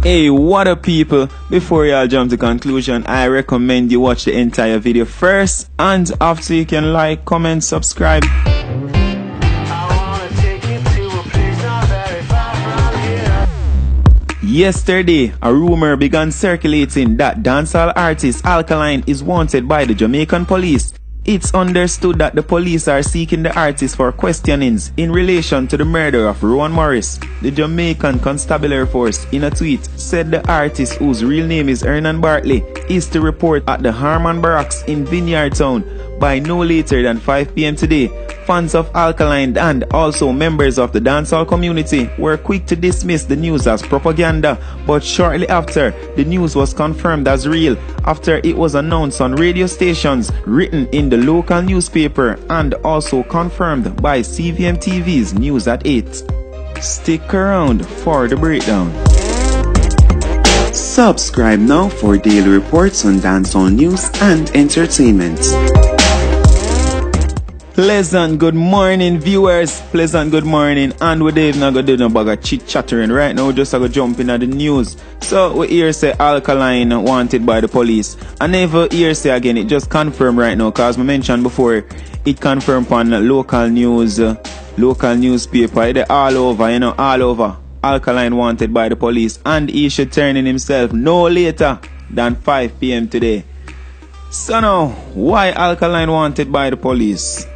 Hey, what up people? Before y'all jump to conclusion, I recommend you watch the entire video first, and after you can like, comment, subscribe. Yesterday, a rumor began circulating that dancehall artist Alkaline is wanted by the Jamaican police. It's understood that the police are seeking the artist for questionings in relation to the murder of Rowan Morris. The Jamaican Constabulary Force, in a tweet, said the artist, whose real name is Hernan Bartley, is to report at the Harman Barracks in Vineyard Town by no later than 5 p.m. today. Fans of Alkaline and also members of the dancehall community were quick to dismiss the news as propaganda, but shortly after, the news was confirmed as real after it was announced on radio stations, written in the local newspaper, and also confirmed by CVM TV's News at 8. Stick around for the breakdown. Subscribe now for daily reports on dancehall news and entertainment. Pleasant good morning, viewers. Pleasant good morning. And we Dave not gonna do no bag of chit chattering right now. Just gonna jump in at the news. So we hear say Alkaline wanted by the police. I never hear say again. It just confirmed right now, cause I mentioned before. It confirmed on local news, local newspaper. It all over, you know, all over. Alkaline wanted by the police, and he should turn in himself no later than 5 p.m. today. So now, why Alkaline wanted by the police?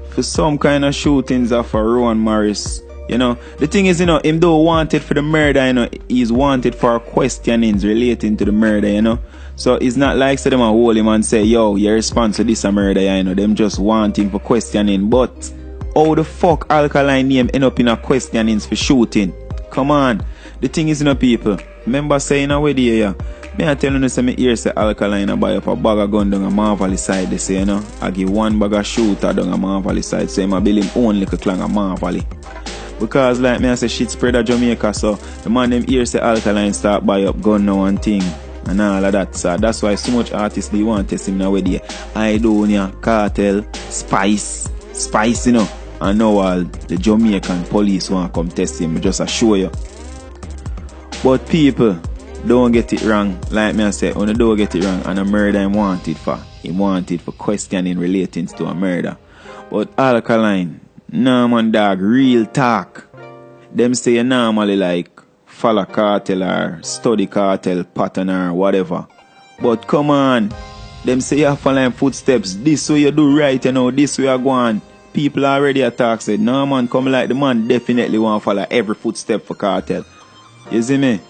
For some kind of shootings of Rowan Morris. You know, the thing is, you know, him though wanted for the murder, you know, he's wanted for questionings relating to the murder, you know. So it's not like say them a hold him and say, yo, your response to this a murder, you know. Them just want him for questioning. But how the fuck Alkaline name end up in a questionings for shooting? Come on. The thing is, you know, people, remember saying a way there, yeah. Me I tell you, say me hear say Alkaline a buy up a bag of gun down a Marvally side, they say, you know. I give one bag of shooter down a Marvally side, so I build him own little clan of Marvally. Because like me I say shit spread at Jamaica, so the man them hear say Alkaline start buy up gun now and thing and all of that. So that's why so much artists they want to test him now with the Idonia, Cartel, Spice, you know. And now all the Jamaican police want to come test him, just assure you. But people, don't get it wrong. Like me I say, when you don't get it wrong, and a murder him wanted for questioning relating to a murder. But Alkaline, nah man dog, real talk. Them say you normally like follow cartel or study cartel pattern or whatever. But come on, them say you follow footsteps. This way you do right, you know, this way you go on. People already attack said, nah man, come like the man definitely want to follow every footstep for cartel. You see me?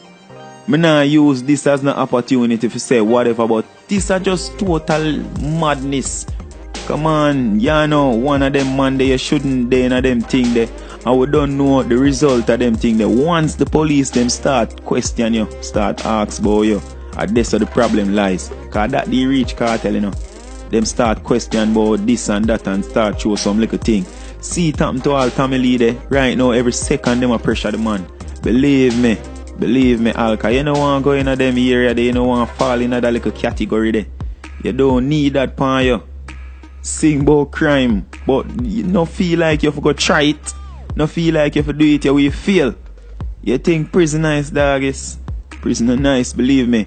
Me nah use this as an opportunity to say whatever, but this are just total madness. Come on, you know, one of them man there, you shouldn't do in them thing there. And we don't know the result of them thing there. Once the police them start question you, start ask about you, and that's where the problem lies. Cause that they reach cartel, you know. Them start question about this and that and start show some little thing. See it happen to all family there. Right now, every second them a pressure the man. Believe me, Alka, you don't want to go in a them area there, you don't want to fall in that little category there. You don't need that pan you. Sing about crime, but you don't feel like you have to try it. No feel like you have to do it your way you feel. You think prison nice, dog is? Prison nice, believe me.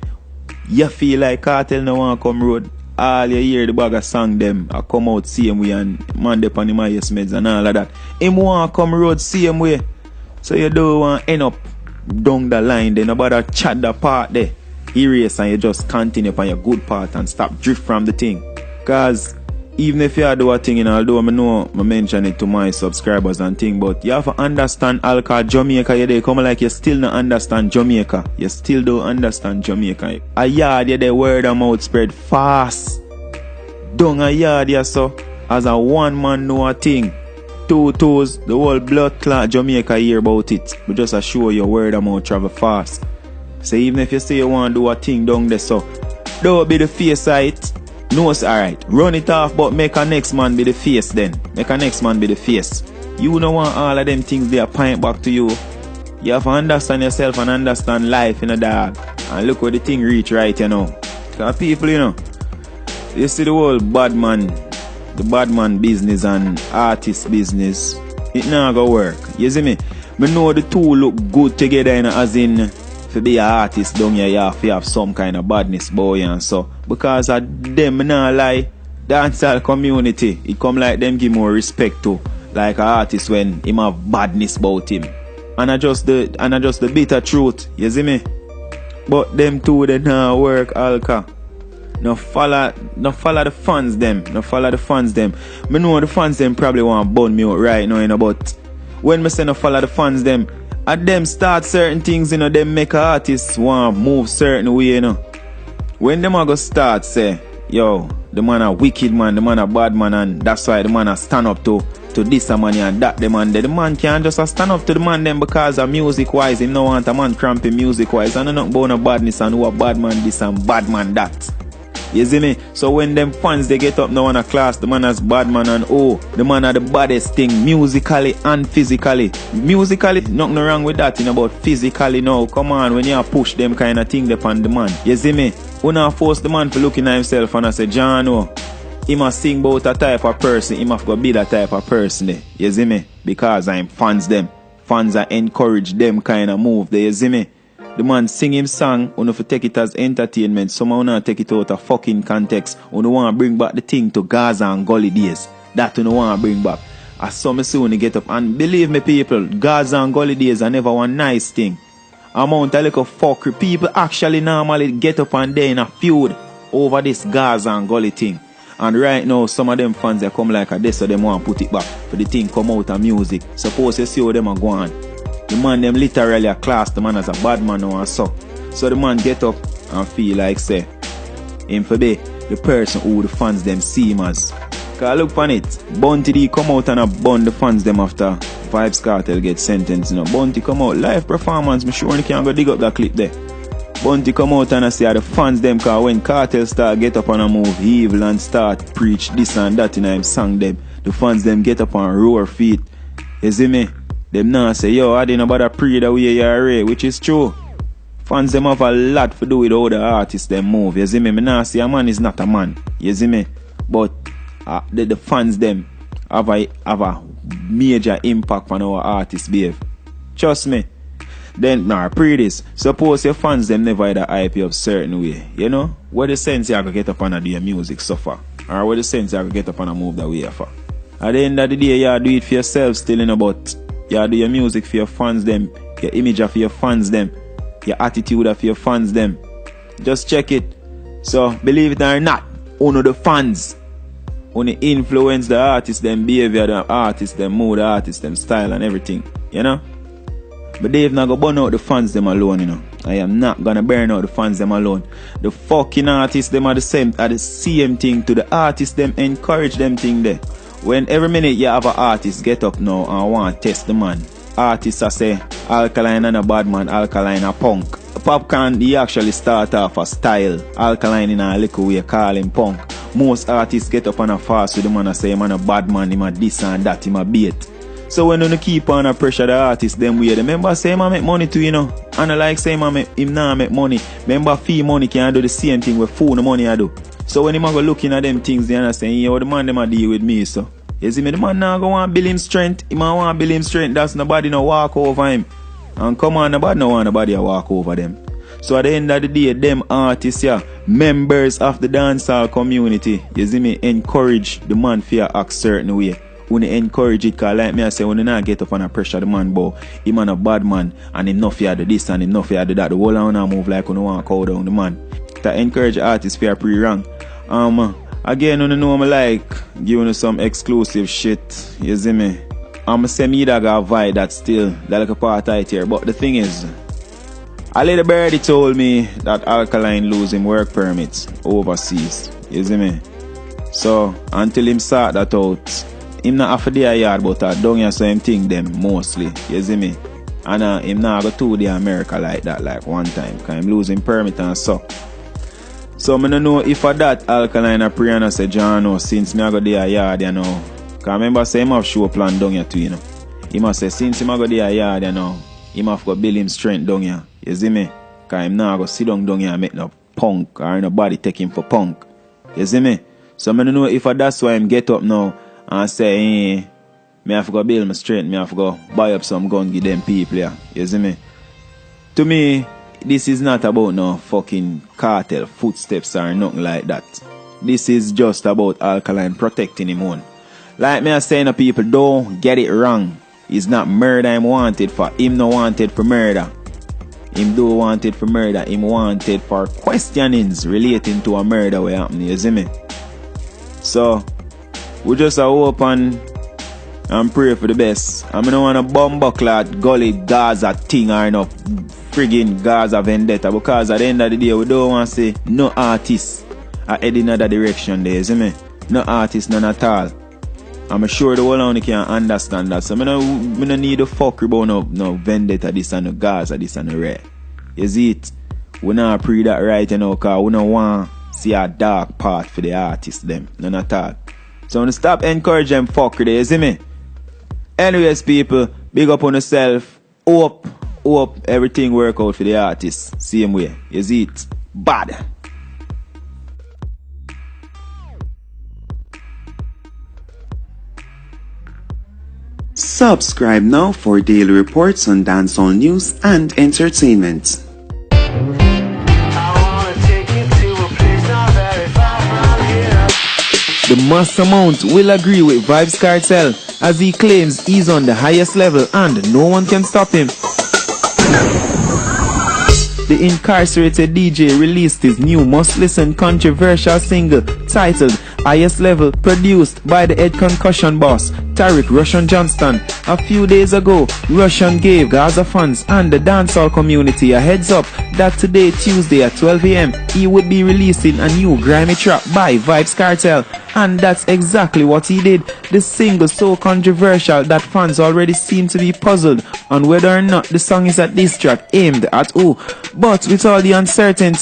You feel like cartel no want to come road. All you hear the bag of song them, I come out same way and man dep on the highest meds and all of that. Him want to come road same way. So you don't want to end up down the line there, nobody chat the part there. Erase and you just continue on your good part and stop drift from the thing. Cause even if you do a thing, although I know I mention it to my subscribers and thing, but you have to understand Alka Jamaica. You there come like you still don't understand Jamaica. You still don't understand Jamaica. A yard you there word of mouth spread fast. Down a yard you so as a one man know a thing. 2 toes, the whole blood clot Jamaica hear about it. But just assure your word of mouth travel fast. So even if you say you want to do a thing down there, so don't be the face side. No, it's alright. Run it off, but make a next man be the face then. Make a next man be the face. You don't want all of them things they are point back to you. You have to understand yourself and understand life in a dog. And look where the thing reach right, you know. Because people, you know, you see the whole bad man business and artist business, it not gonna work. You see me? Me know the two look good together, you know, as in to be an artist down here, you have to have some kind of badness, boy, and so. Because of them, nah lie, dancehall community, it come like them give more respect to, like an artist when him have badness about him. And I just the bitter truth, you see me? But them two, they nah work, Alka. No follow the fans them. No follow the fans them. Me know the fans them probably want to burn me out right now, you know, but when me say no follow the fans them, at them start certain things, you know, them make a artist want to move certain way, you know. When them a go start say, yo, the man a wicked man, the man a bad man, and that's why the man a stand up to this a man and that the man. The man can't just stand up to the man them because of music wise. Him no want a man cramping music wise. And not about no badness and who a bad man this and bad man that. You see me? So when them fans they get up now in a class, the man as bad man and oh, the man are the baddest thing musically and physically. Musically, nothing wrong with that, you know, but physically now, come on, when you push them kind of thing upon the man. You see me? When I force the man for looking at himself and I say, John, oh, he must sing about a type of person, he must go be that type of person. You see me? Because I'm fans them. Fans are encourage them kind of move. You see me? The man sing him song, you have to take it as entertainment. Some of you take it out of fucking context. You want to bring back the thing to Gaza and Gully days. That you want to bring back. As some soon get up. And believe me people, Gaza and Gully days are never one nice thing. Amount of little fuckery. People actually normally get up and they in a feud over this Gaza and Gully thing. And right now, some of them fans they come like a this, so they want to put it back. For the thing come out of music. Suppose you see how them are going. The man them literally a class the man as a bad man now and so. So the man get up and feel like say him for be the person who the fans them see him as. Cause look on it, Bunty D come out and a bun the fans them after Vybz Kartel get sentenced, you know. Bunty come out live performance, me sure you can't go dig up that clip there. Bunty come out and I say the fans them, cause when Kartel start get up and a move evil and start preach this and that in him song them, the fans them get up and roar feet. You see me? Them now say, yo, I didn't bother pray that way you are, which is true. Fans them have a lot to do with how the artists them move. You see me? Me now say a man is not a man. You see me? But the fans them have a major impact on our artists behave. Trust me. Then now pray this. Suppose your fans them never had a hype you up certain way. You know? What the sense you have to get up and do your music suffer? Or what the sense you have to get up and move that way for? At the end of the day, you do it for yourself still, you know, but you do your music for your fans them, your image for your fans them, your attitude for your fans them. Just check it. So believe it or not, only the fans only influence the artist them behavior, the artist them mood, the artist them style and everything. You know? But Dave not gonna burn out the fans them alone, you know. I am not gonna burn out the fans them alone. The fucking artists them are the same thing to the artists them encourage them thing there. When every minute you have an artist get up now and want to test the man. Artists are say Alkaline and a bad man, Alkaline a punk. Popcorn he actually start off a style. Alkaline in a little way call him punk. Most artists get up on a fast with the man and say him a bad man, him a this and that, him a bait. So when you keep on a pressure the artist them way, remember say him a make money too, you know. And I like say him nah make money. Remember fee money can do the same thing with phone money I do. So when him a go looking at them things, they understand, yo, the man them a deal with me, so. You see me, the man now go want build him strength. He man want build him strength, that's nobody no walk over him. And come on, nobody no want nobody to walk over them. So at the end of the day, them artists, yeah, members of the dancehall community, you see me, encourage the man to act certain way. When you encourage it, cause like me I say, when you not get up and pressure the man, but he man a bad man, and him not fear do this and him not fear do that. The whole on move like when you want to call down the man. To encourage artists fear pretty wrong. Again, you know me like giving you some exclusive shit. You see me? I'm say me that got vibe that still that like a part right here. But the thing is, a little birdie told me that Alkaline lose him work permits overseas. You see me? So until him sort that out, him not have to do a yard but down here so him think them mostly. You see me? And him not go to the America like that like one time. Cause him losing permit and so. So I don't know if for that Alkaline a pray and I say John no, since me I go there a yard, you know. Cause remember say him have show plan down here too, you know. He must say since him I go there a yard, you know, him have to build him strength down here. You see me? Cause him now go sit down here and make no punk or nobody take him for punk. You see me? So I don't know if that's why him get up now and say, me have to go build my strength, me have to go buy up some gun give them people, yeah. You see me? To me, this is not about no fucking cartel footsteps or nothing like that. This is just about Alkaline protecting him own. Like me I saying to people, don't get it wrong. It's not murder him wanted for. Him no wanted for murder. Him do wanted for murder. Him wanted for questionings relating to a murder where happened. You see me? So, we just hope and pray for the best. I don't want a bumbuckler gully Gaza thing or no friggin' Gaza vendetta, because at the end of the day we don't want to see no artists are heading in that direction there, you see me? No artists, none at all. I'm sure the whole only can understand that. So I don't need to fuck about no vendetta this and no Gaza this and no rare. You see it? We not pray that right, you know, because we don't want to see a dark part for the artists them. None at all. So I'm going to stop encouraging them fucker there, you see me? Anyways, people, big up on yourself. Hope everything work out for the artists. Same way. You see it? Bad. Subscribe now for daily reports on dancehall news and entertainment. The Master Mount will agree with Vybz Cartel as he claims he's on the highest level and no one can stop him. The incarcerated DJ released his new must-listen controversial single titled Highest Level, produced by the head concussion boss Tariq Russian Johnston. A few days ago, Russian gave Gaza fans and the dancehall community a heads up that today, Tuesday at 12 a.m, he would be releasing a new grimy track by Vybz Cartel. And that's exactly what he did. The single so controversial that fans already seem to be puzzled on whether or not the song is a diss track aimed at who. But with all the uncertainty